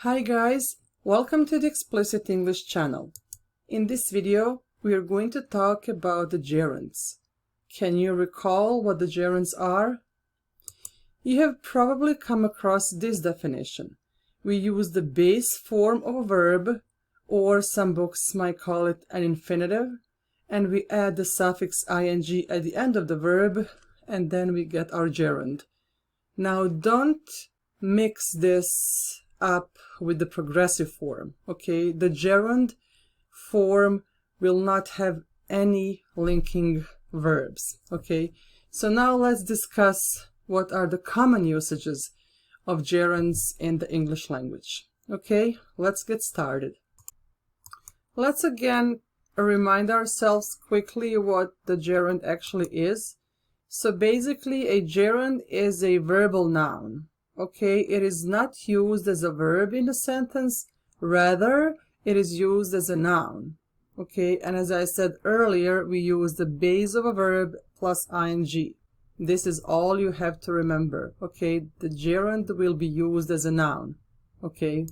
Hi guys, welcome to the Explicit English channel. In this video, we are going to talk about the gerunds. Can you recall what the gerunds are? You have probably come across this definition. We use the base form of a verb, or some books might call it an infinitive, and we add the suffix ing at the end of the verb, and then we get our gerund. Now don't mix this up with the progressive form, okay? The gerund form will not have any linking verbs, okay? So now let's discuss what are the common usages of gerunds in the English language. Okay, let's get started. Let's again remind ourselves quickly what the gerund actually is. So basically a gerund is a verbal noun. Okay, it is not used as a verb in a sentence, rather it is used as a noun. Okay, and as I said earlier, we use the base of a verb plus ing. This is all you have to remember. Okay, the gerund will be used as a noun. Okay,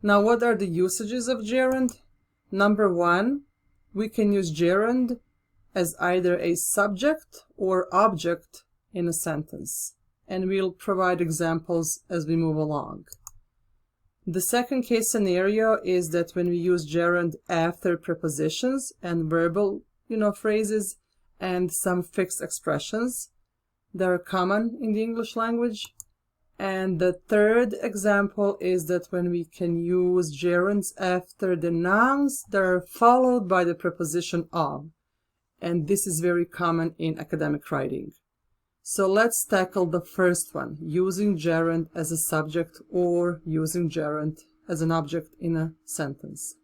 now what are the usages of gerund? Number one, we can use gerund as either a subject or object in a sentence, and we'll provide examples as we move along. The second case scenario is that when we use gerund after prepositions and verbal, phrases and some fixed expressions that are common in the English language. And the third example is that when we can use gerunds after the nouns that are followed by the preposition of, and this is very common in academic writing. So let's tackle the first one, using gerund as a subject or using gerund as an object in a sentence.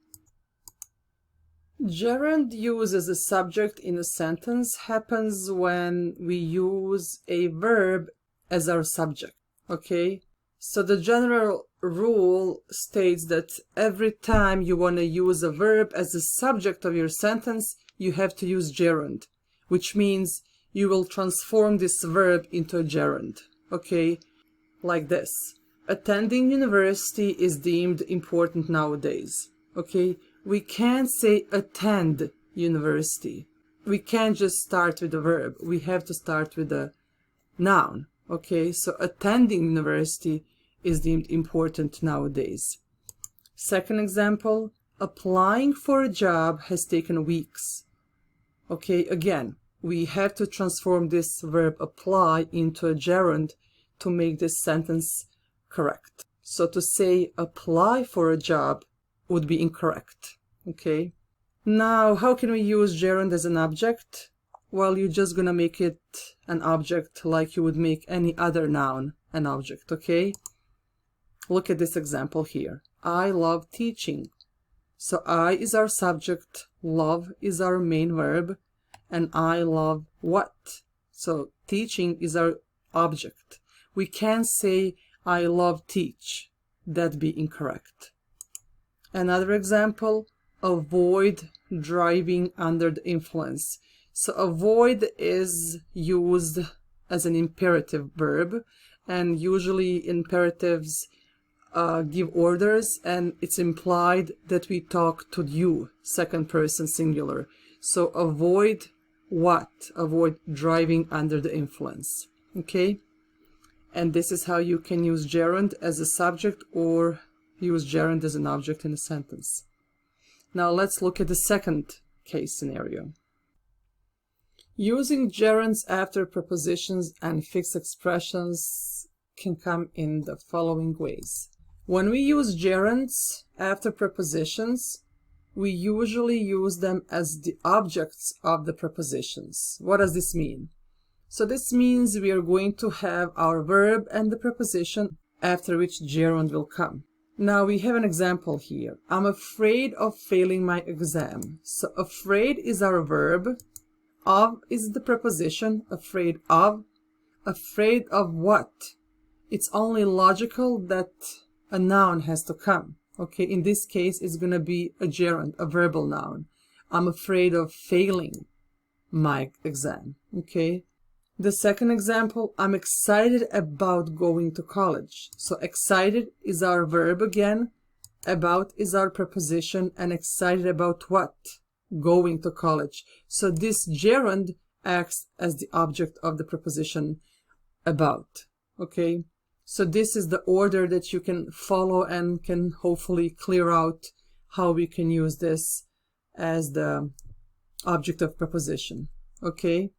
Gerund use as a subject in a sentence happens when we use a verb as our subject, okay? So the general rule states that every time you want to use a verb as the subject of your sentence, you have to use gerund, which means you will transform this verb into a gerund, okay? Like this. Attending university is deemed important nowadays, okay? We can't say attend university. We can't just start with a verb. We have to start with a noun, okay? So attending university is deemed important nowadays. Second example, applying for a job has taken weeks. Okay, again, we have to transform this verb apply into a gerund to make this sentence correct. So to say apply for a job would be incorrect, okay? Now, how can we use gerund as an object? Well, you're just gonna make it an object like you would make any other noun an object, okay? Look at this example here. I love teaching. So I is our subject, love is our main verb, and I love what? So teaching is our object. We can't say I love teach. That'd be incorrect. Another example, avoid driving under the influence. So avoid is used as an imperative verb, and usually imperatives give orders, and it's implied that we talk to you, second person singular. So avoid what? Avoid driving under the influence, okay? And this is how you can use gerund as a subject or use gerund as an object in a sentence. Now let's look at the second case scenario. Using gerunds after prepositions and fixed expressions can come in the following ways. When we use gerunds after prepositions, we usually use them as the objects of the prepositions. What does this mean? So this means we are going to have our verb and the preposition after which gerund will come. Now we have an example here. I'm afraid of failing my exam. So afraid is our verb. Of is the preposition. Afraid of. Afraid of what? It's only logical that a noun has to come. Okay, in this case, it's going to be a gerund, a verbal noun. I'm afraid of failing my exam. Okay, The second example, I'm excited about going to college. So excited is our verb again, about is our preposition, and excited about what? Going to college. So this gerund acts as the object of the preposition about. Okay, so this is the order that you can follow and can hopefully clear out how we can use this as the object of preposition. Okay.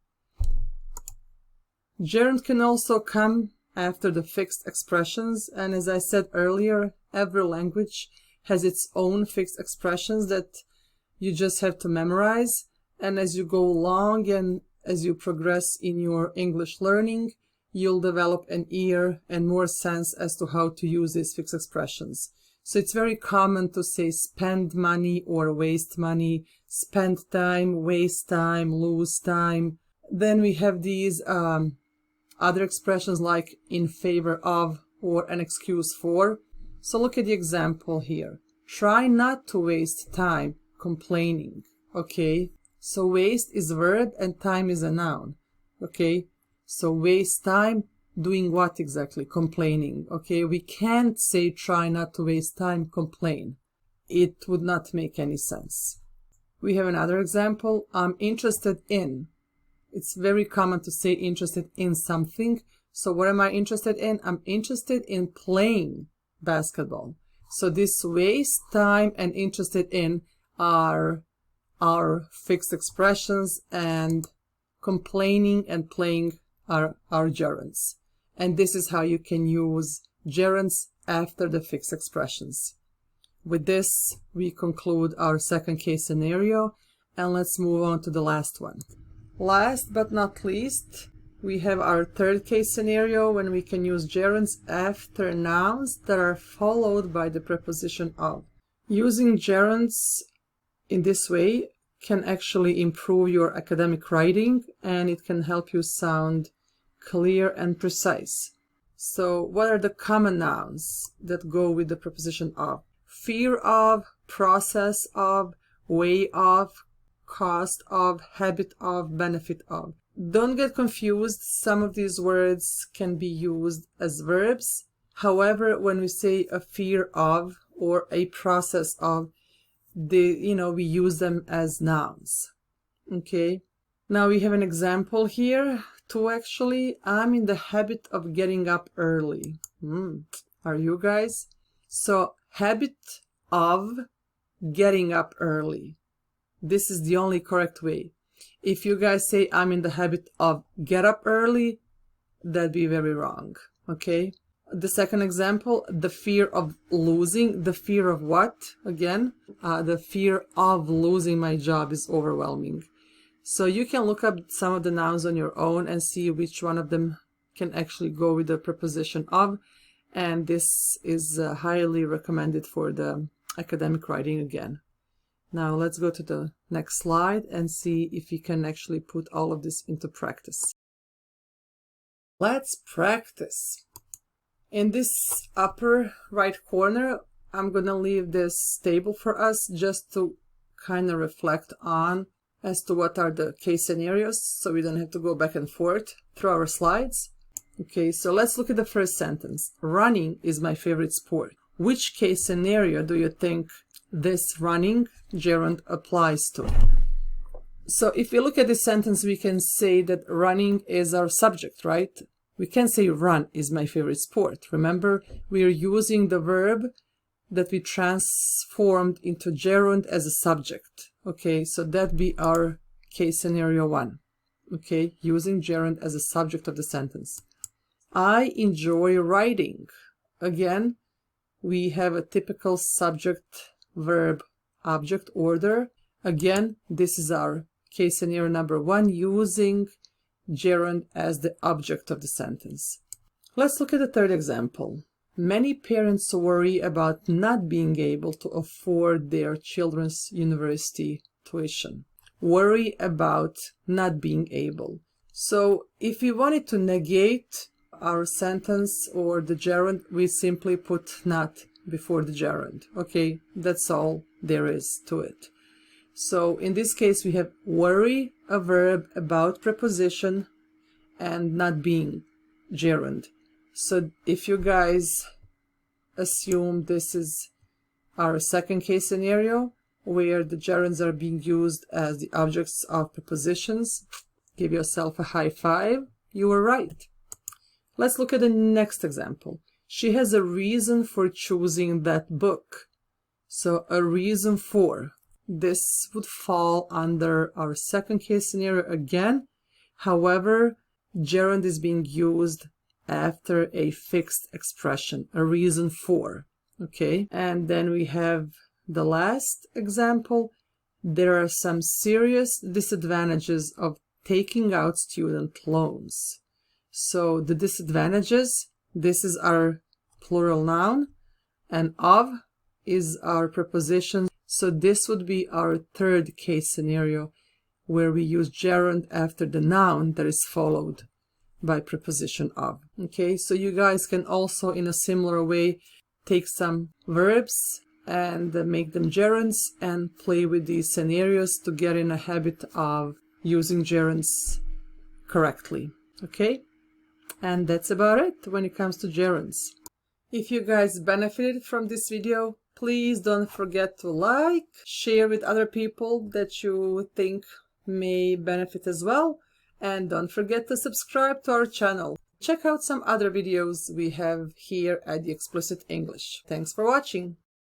Gerund can also come after the fixed expressions, and as I said earlier, every language has its own fixed expressions that you just have to memorize, and as you go along and as you progress in your English learning, you'll develop an ear and more sense as to how to use these fixed expressions. So it's very common to say spend money or waste money, spend time, waste time, lose time. Then we have these other expressions like in favor of or an excuse for. So look at the example here. Try not to waste time complaining. Okay, so waste is a verb and time is a noun. Okay, so waste time doing what exactly? Complaining. Okay, we can't say try not to waste time, complain. It would not make any sense. We have another example. I'm interested in. It's very common to say interested in something. So what am I interested in? I'm interested in playing basketball. So this waste time and interested in are our fixed expressions, and complaining and playing are our gerunds. And this is how you can use gerunds after the fixed expressions. With this, we conclude our second case scenario, and let's move on to the last one. Last but not least, we have our third case scenario when we can use gerunds after nouns that are followed by the preposition of. Using gerunds in this way can actually improve your academic writing, and it can help you sound clear and precise. So what are the common nouns that go with the preposition of? Fear of, process of, way of, cost of, habit of, benefit of. Don't get confused. Some of these words can be used as verbs. However, when we say a fear of or a process of, we use them as nouns. Okay. Now we have an example here too, actually. I'm in the habit of getting up early. Are you guys? So habit of getting up early. This is the only correct way. If you guys say I'm in the habit of get up early, that'd be very wrong. Okay. The second example, the fear of losing. The fear of what? Again, the fear of losing my job is overwhelming. So you can look up some of the nouns on your own and see which one of them can actually go with the preposition of. And this is highly recommended for the academic writing again. Now let's go to the next slide and see if we can actually put all of this into practice. Let's practice. In this upper right corner, I'm going to leave this table for us just to kind of reflect on as to what are the case scenarios, so we don't have to go back and forth through our slides. Okay, so let's look at the first sentence. Running is my favorite sport. Which case scenario do you think this running gerund applies to? So if we look at this sentence, we can say that running is our subject, right? We can say run is my favorite sport. Remember, we are using the verb that we transformed into gerund as a subject. Okay, so that'd be our case scenario 1. Okay, using gerund as a subject of the sentence. I enjoy writing. Again, we have a typical subject, verb, object order. Again, this is our case scenario number 1, using gerund as the object of the sentence. Let's look at the third example. Many parents worry about not being able to afford their children's university tuition. Worry about not being able. So if we wanted to negate our sentence or the gerund, we simply put not before the gerund. Okay, that's all there is to it. So in this case, we have worry, a verb, about preposition, and not being gerund. So if you guys assume this is our second case scenario where the gerunds are being used as the objects of prepositions, give yourself a high five. You were right. Let's look at the next example. She has a reason for choosing that book. So a reason for. This would fall under our second case scenario again. However, gerund is being used after a fixed expression, a reason for. Okay, and then we have the last example. There are some serious disadvantages of taking out student loans. So the disadvantages, this is our plural noun, and of is our preposition. So this would be our third case scenario where we use gerund after the noun that is followed by preposition of. Okay, so you guys can also in a similar way take some verbs and make them gerunds and play with these scenarios to get in a habit of using gerunds correctly. Okay, and that's about it when it comes to gerunds. If you guys benefited from this video, please don't forget to like, share with other people that you think may benefit as well, and don't forget to subscribe to our channel. Check out some other videos we have here at The Explicit English. Thanks for watching.